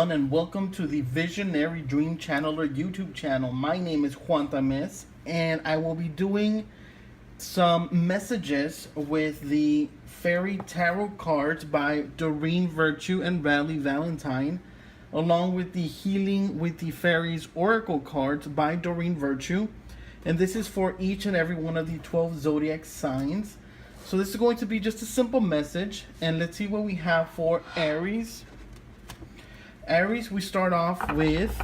everyone, and welcome to the Visionary Dream Channeler YouTube channel. My name is Juan Tamis, and I will be doing some messages with the Fairy Tarot cards by Doreen Virtue and Bradley Valentine, along with the Healing with the Fairies Oracle cards by Doreen Virtue. And this is for each and every one of the 12 zodiac signs. So this is going to be just a simple message, and let's see what we have for Aries. Aries, we start off with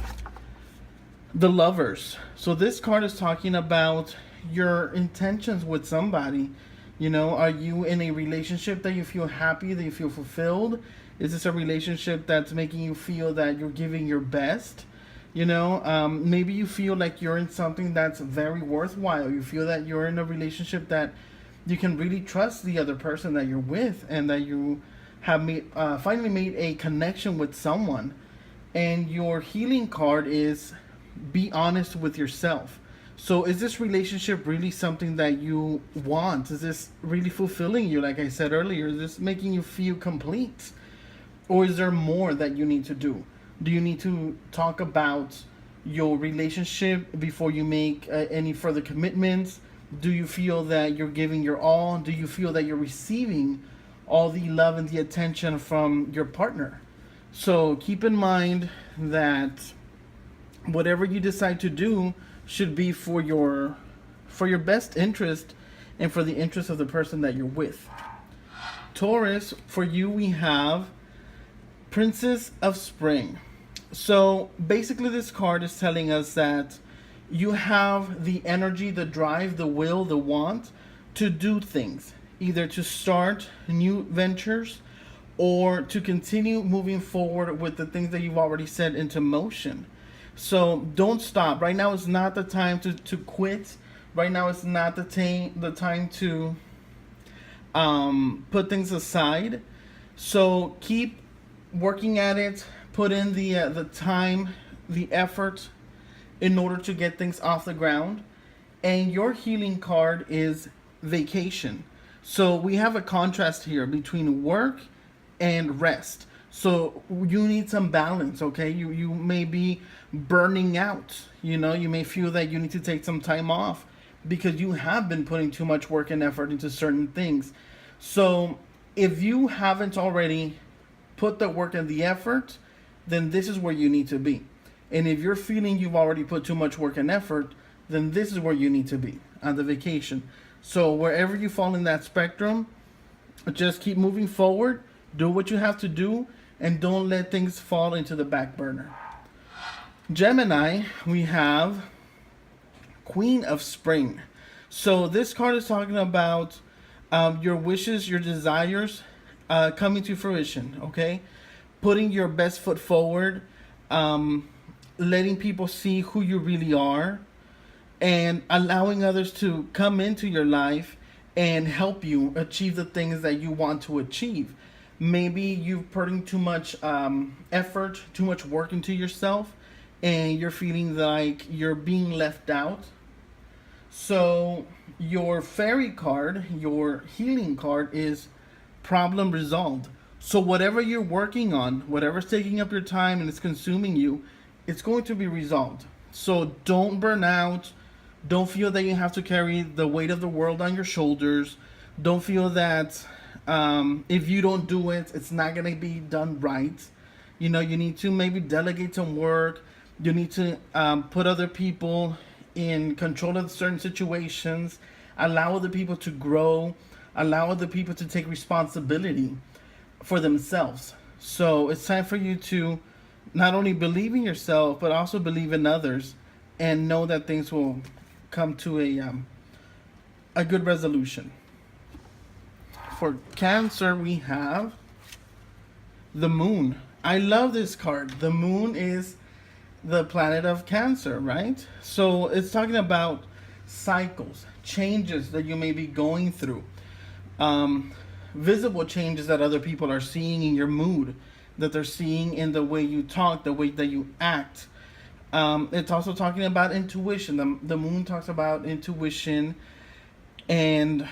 the Lovers. So this card is talking about your intentions with somebody. You know, are you in a relationship that you feel happy, that you feel fulfilled? Is this a relationship that's making you feel that you're giving your best? You know, maybe you feel like you're in something that's very worthwhile. You feel that you're in a relationship that you can really trust the other person that you're with, and that you have finally made a connection with someone. And your healing card is be honest with yourself. So is this relationship really something that you want? Is this really fulfilling you, like I said earlier? Is this making you feel complete? Or is there more that you need to do? Do you need to talk about your relationship before you make any further commitments? Do you feel that you're giving your all? Do you feel that you're receiving all the love and the attention from your partner? So keep in mind that whatever you decide to do should be for your best interest and for the interest of the person that you're with. Taurus, for you we have Princess of Spring. So basically this card is telling us that you have the energy, the drive, the will, the want to do things, either to start new ventures or to continue moving forward with the things that you've already set into motion. So don't stop. Right now is not the time to quit. Right now is not the time to put things aside. So keep working at it. Put in the time, the effort, in order to get things off the ground. And your healing card is vacation. So we have a contrast here between work and rest. So you need some balance, okay? You may be burning out. You know, you may feel that you need to take some time off because you have been putting too much work and effort into certain things. So if you haven't already put the work and the effort, then this is where you need to be. And if you're feeling you've already put too much work and effort, then this is where you need to be, on the vacation. So wherever you fall in that spectrum, just keep moving forward, do what you have to do, and don't let things fall into the back burner. Gemini, we have Queen of Spring. So this card is talking about your wishes, your desires coming to fruition, okay? Putting your best foot forward, letting people see who you really are, and allowing others to come into your life and help you achieve the things that you want to achieve. Maybe you've putting too much effort, too much work into yourself, and you're feeling like you're being left out. So your fairy card, your healing card, is problem resolved. So whatever you're working on, whatever's taking up your time and it's consuming you, it's going to be resolved. So don't burn out. Don't feel that you have to carry the weight of the world on your shoulders. Don't feel that if you don't do it, it's not going to be done right. You know, you need to maybe delegate some work. You need to put other people in control of certain situations. Allow other people to grow. Allow other people to take responsibility for themselves. So it's time for you to not only believe in yourself, but also believe in others, and know that things will come to a good resolution. For Cancer, we have the Moon. I love this card. The Moon is the planet of Cancer, right? So it's talking about cycles, changes that you may be going through, visible changes that other people are seeing in your mood, that they're seeing in the way you talk, the way that you act. It's also talking about intuition. The moon talks about intuition and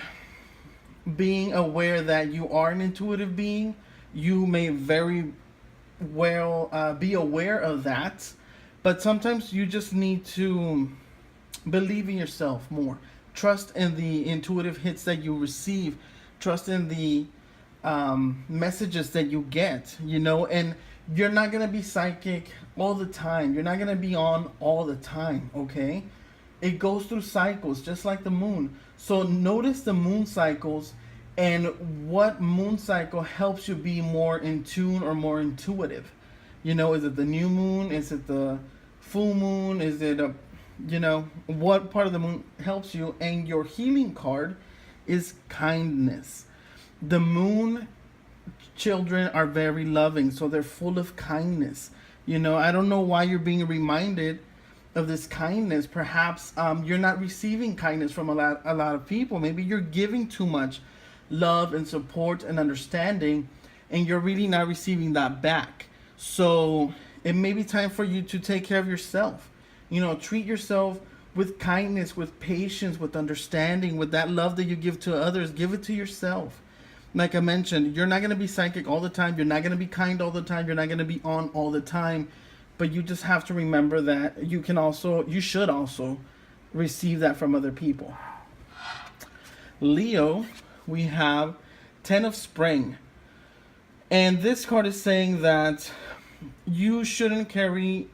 being aware that you are an intuitive being. You may very be aware of that. But sometimes you just need to believe in yourself more. Trust in the intuitive hits that you receive. Trust in the messages that you get, and you're not going to be psychic all the time. You're not going to be on all the time, okay? It goes through cycles, just like the moon. So notice the moon cycles and what moon cycle helps you be more in tune or more intuitive. Is it the new moon? Is it the full moon? Is it what part of the moon helps you? And your healing card is kindness. The moon children are very loving, so they're full of kindness. I don't know why you're being reminded of this kindness. Perhaps you're not receiving kindness from a lot of people. Maybe you're giving too much love and support and understanding, and you're really not receiving that back. So it may be time for you to take care of yourself. Treat yourself with kindness, with patience, with understanding, with that love that you give to others. Give it to yourself. Like I mentioned, you're not going to be psychic all the time. You're not going to be kind all the time. You're not going to be on all the time. But you just have to remember that you should also receive that from other people. Leo, we have 10 of Spring. And this card is saying that you shouldn't carry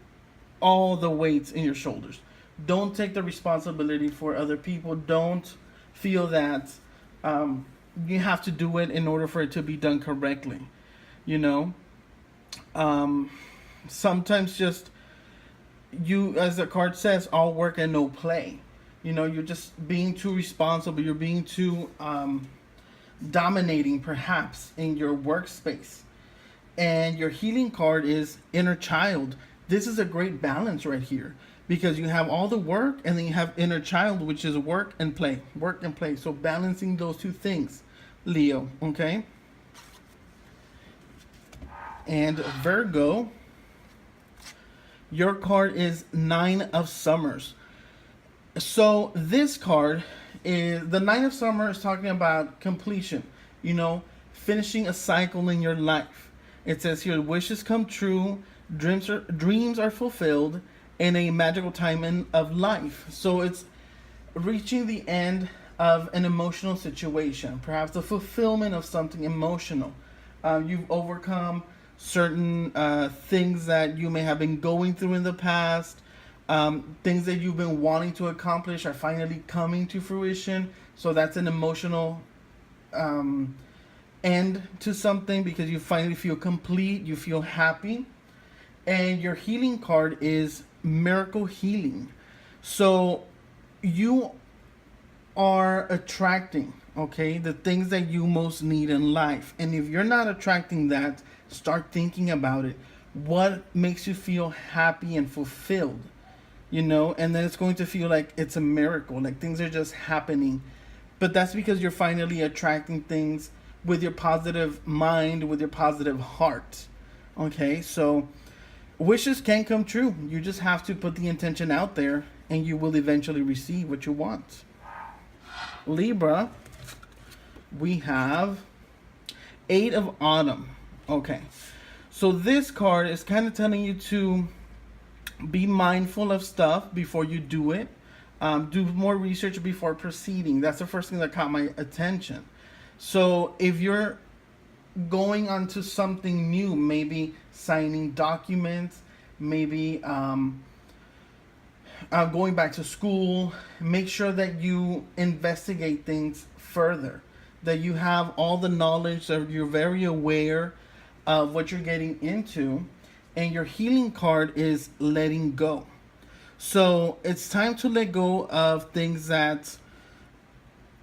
all the weights in your shoulders. Don't take the responsibility for other people. Don't feel that you have to do it in order for it to be done correctly. Sometimes just you, as the card says, all work and no play. You're just being too responsible. You're being too dominating, perhaps, in your workspace. And your healing card is inner child. This is a great balance right here, because you have all the work and then you have inner child, which is work and play. So balancing those two things, Leo, okay? And Virgo, your card is 9 of Summers. So this card is, the 9 of Summers, talking about completion, finishing a cycle in your life. It says here, wishes come true, dreams are fulfilled in a magical time of life. So it's reaching the end of an emotional situation, perhaps the fulfillment of something emotional. You've overcome certain things that you may have been going through in the past. Things that you've been wanting to accomplish are finally coming to fruition. So that's an emotional end to something, because you finally feel complete, you feel happy. And your healing card is miracle healing. So you are attracting, okay, the things that you most need in life. And if you're not attracting that, start thinking about it. What makes you feel happy and fulfilled? And then it's going to feel like it's a miracle, like things are just happening. But that's because you're finally attracting things with your positive mind, with your positive heart. Okay, so wishes can come true. You just have to put the intention out there, and you will eventually receive what you want. Libra, we have 8 of Autumn. Okay, so this card is kind of telling you to be mindful of stuff before you do it. Do more research before proceeding. That's the first thing that caught my attention. So if you're going onto something new, maybe signing documents, maybe going back to school, make sure that you investigate things further, that you have all the knowledge, that you're very aware of what you're getting into. And your healing card is letting go. So it's time to let go of things that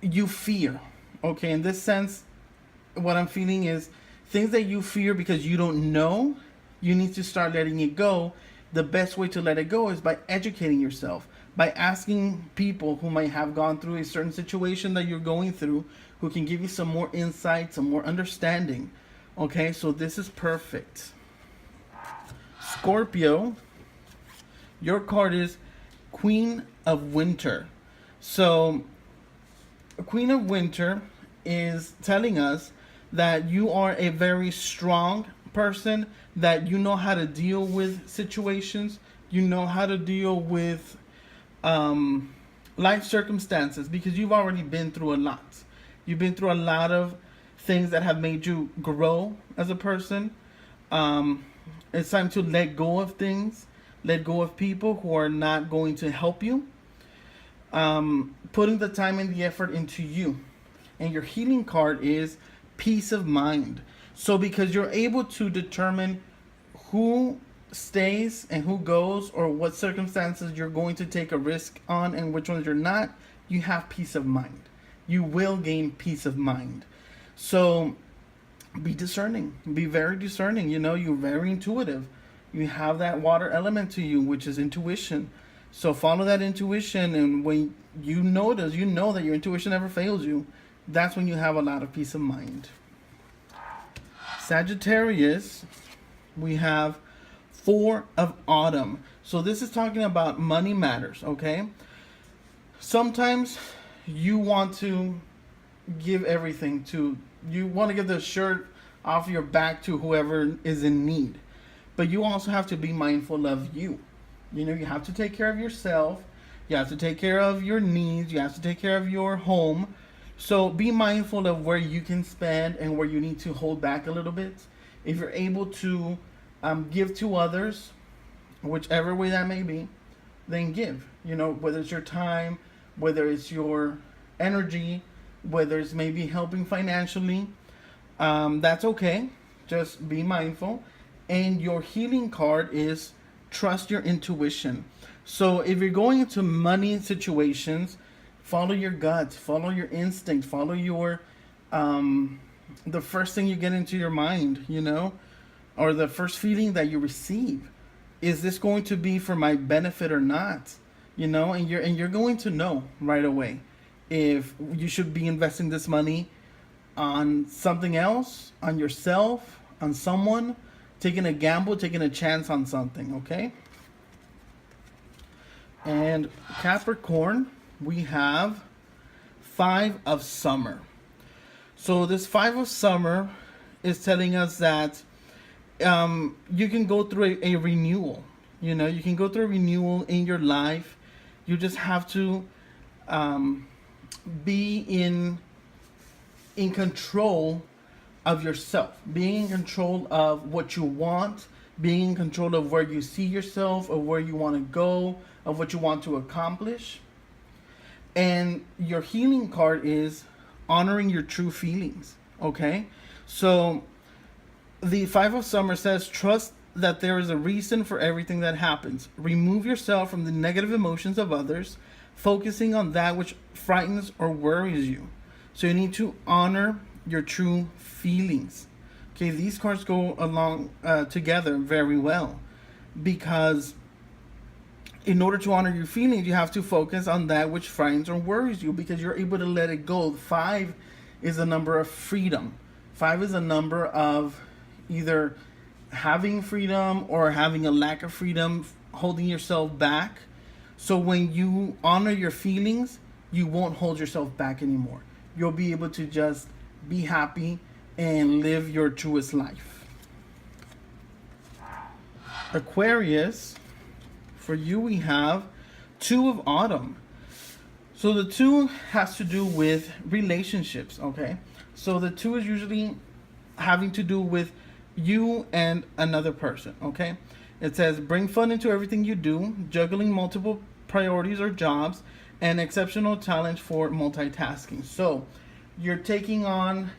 you fear. Okay, in this sense, what I'm feeling is things that you fear because you don't know, you need to start letting it go. The best way to let it go is by educating yourself, by asking people who might have gone through a certain situation that you're going through, who can give you some more insight, some more understanding. Okay, so this is perfect. Scorpio, your card is Queen of Winter. So Queen of Winter is telling us that you are a very strong, person that you know how to deal with situations. You know how to deal with life circumstances because you've already been through a lot. You've been through a lot of things that have made you grow as a person. It's time to let go of things, let go of people who are not going to help you. Putting the time and the effort into you. And your healing card is peace of mind. So because you're able to determine who stays and who goes, or what circumstances you're going to take a risk on and which ones you're not, you have peace of mind. You will gain peace of mind. So be discerning. Be very discerning. You know, you're very intuitive. You have that water element to you, which is intuition. So follow that intuition, and when you notice, you know that your intuition never fails you. That's when you have a lot of peace of mind. Sagittarius, we have 4 of Autumn. So this is talking about money matters, okay? Sometimes you want to give everything to, you want to give the shirt off your back to whoever is in need. But you also have to be mindful of you. You know, you have to take care of yourself. You have to take care of your needs. You have to take care of your home. So be mindful of where you can spend and where you need to hold back a little bit. If you're able to give to others, whichever way that may be, then give. You know, whether it's your time, whether it's your energy, whether it's maybe helping financially, that's okay. Just be mindful. And your healing card is trust your intuition. So if you're going into money situations, follow your gut, follow your instinct, follow your the first thing you get into your mind, you know, or the first feeling that you receive. Is this going to be for my benefit or not? You know, and you're going to know right away if you should be investing this money on something else, on yourself, on someone, taking a gamble, taking a chance on something, okay? And Capricorn, we have 5 of Summer. So this 5 of Summer is telling us that you can go through a renewal. You know, you can go through a renewal in your life. You just have to be in control of yourself, being in control of what you want, being in control of where you see yourself, of where you want to go, of what you want to accomplish. And your healing card is honoring your true feelings, okay? So the 5 of Summer says, trust that there is a reason for everything that happens. Remove yourself from the negative emotions of others, focusing on that which frightens or worries you. So you need to honor your true feelings. Okay, these cards go along together very well, because in order to honor your feelings, you have to focus on that which frightens or worries you, because you're able to let it go. 5 is a number of freedom. 5 is a number of either having freedom or having a lack of freedom, holding yourself back. So when you honor your feelings, you won't hold yourself back anymore. You'll be able to just be happy and live your truest life. Aquarius, for you we have 2 of Autumn. So the 2 has to do with relationships, okay? So the 2 is usually having to do with you and another person, okay? It says, bring fun into everything you do, juggling multiple priorities or jobs, and exceptional talent for multitasking. So you're taking on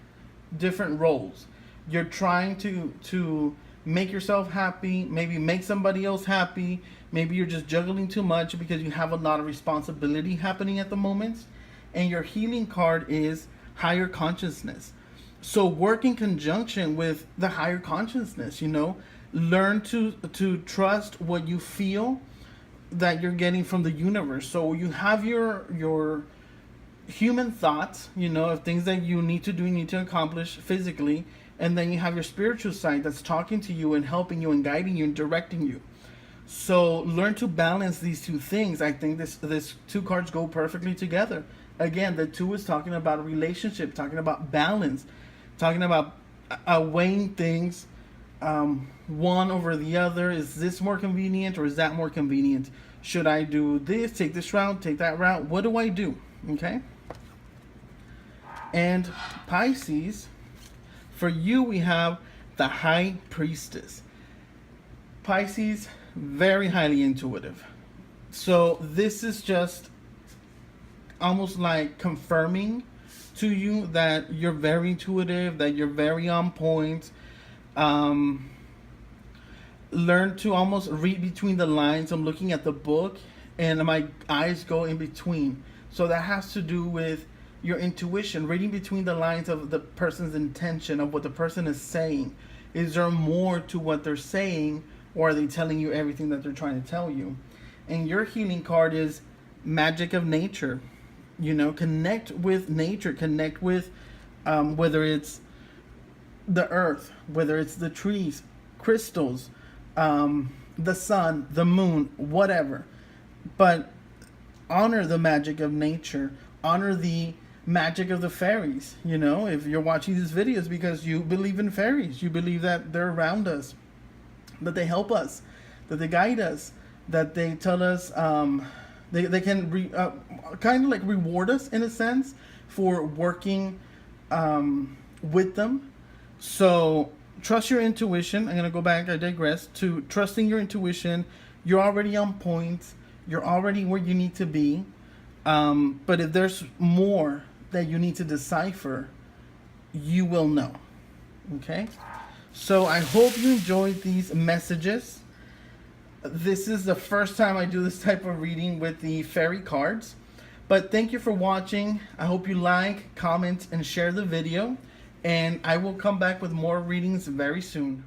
different roles. You're trying to make yourself happy, maybe make somebody else happy. Maybe you're just juggling too much because you have a lot of responsibility happening at the moment. And your healing card is higher consciousness. So work in conjunction with the higher consciousness, you know. Learn to trust what you feel that you're getting from the universe. So you have your human thoughts, you know, of things that you need to do, you need to accomplish physically, and then you have your spiritual side that's talking to you and helping you and guiding you and directing you. So learn to balance these 2 things. I think this 2 cards go perfectly together. Again, the 2 is talking about a relationship, talking about balance, talking about weighing things one over the other. Is this more convenient or is that more convenient? Should I do this, take this route, take that route? What do I do? Okay. And Pisces, for you, we have the High Priestess. Pisces, very highly intuitive. So this is just almost like confirming to you that you're very intuitive, that you're very on point. Learn to almost read between the lines. I'm looking at the book and my eyes go in between. So that has to do with your intuition, reading between the lines of the person's intention, of what the person is saying. Is there more to what they're saying, or are they telling you everything that they're trying to tell you? And your healing card is magic of nature. You know, connect with nature, connect with whether it's the earth, whether it's the trees, crystals, the sun, the moon, whatever. But honor the magic of nature, honor the magic of the fairies. You know, if you're watching these videos because you believe in fairies, you believe that they're around us, that they help us, that they guide us, that they tell us, they can kind of like reward us in a sense for working with them. So trust your intuition. I'm going to go back, I digress, to trusting your intuition. You're already on point. You're already where you need to be. But if there's more that you need to decipher, you will know. Okay? So I hope you enjoyed these messages. This is the first time I do this type of reading with the fairy cards. But thank you for watching. I hope you like, comment, and share the video. And I will come back with more readings very soon.